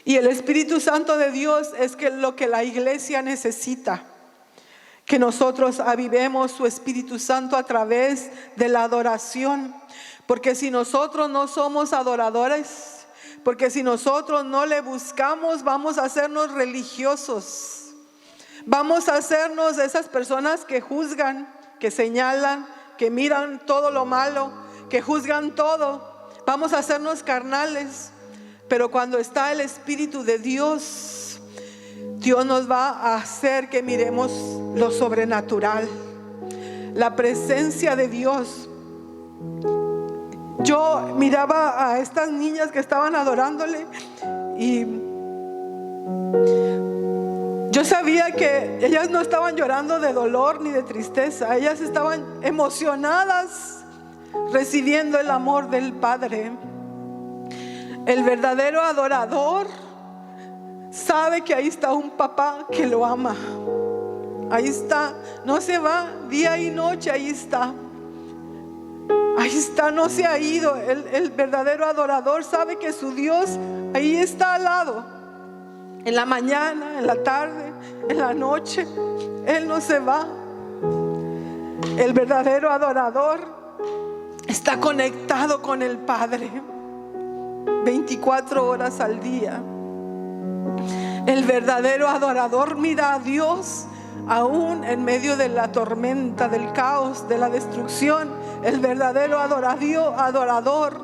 Y el Espíritu Santo de Dios es lo que la iglesia necesita. Que nosotros avivemos su Espíritu Santo a través de la adoración. Porque si nosotros no somos adoradores, porque si nosotros no le buscamos, vamos a hacernos religiosos. Vamos a hacernos esas personas que juzgan, que señalan, que miran todo lo malo, que juzgan todo. Vamos a hacernos carnales. Pero cuando está el Espíritu de Dios, Dios nos va a hacer que miremos lo sobrenatural, la presencia de Dios. Yo miraba a estas niñas que estaban adorándole y yo sabía que ellas no estaban llorando de dolor ni de tristeza. Ellas estaban emocionadas, recibiendo el amor del Padre. El verdadero adorador sabe que ahí está un papá que lo ama. Ahí está, no se va día y noche, ahí está. Ahí está, no se ha ido. El verdadero adorador sabe que su Dios ahí está al lado. En la mañana, en la tarde, en la noche. Él no se va. El verdadero adorador está conectado con el Padre 24 horas al día. El verdadero adorador mira a Dios aún en medio de la tormenta, del caos, de la destrucción. El verdadero adorador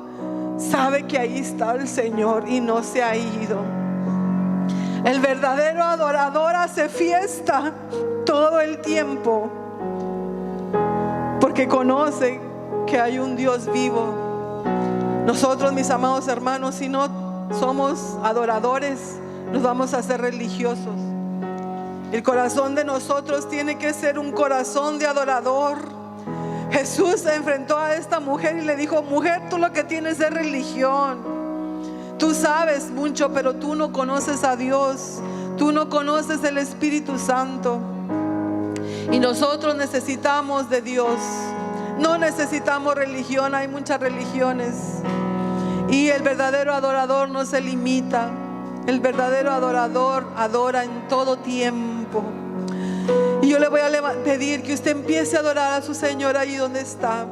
sabe que ahí está el Señor y no se ha ido. El verdadero adorador hace fiesta todo el tiempo porque conoce que hay un Dios vivo. Nosotros, mis amados hermanos, si no somos adoradores, nos vamos a hacer religiosos. El corazón de nosotros tiene que ser un corazón de adorador. Jesús se enfrentó a esta mujer y le dijo: mujer, tú lo que tienes es religión. Tú sabes mucho, pero tú no conoces a Dios. Tú no conoces el Espíritu Santo. Y nosotros necesitamos de Dios. No necesitamos religión. Hay muchas religiones. Y el verdadero adorador no se limita. El verdadero adorador adora en todo tiempo. Y yo le voy a pedir que usted empiece a adorar a su Señor ahí donde está.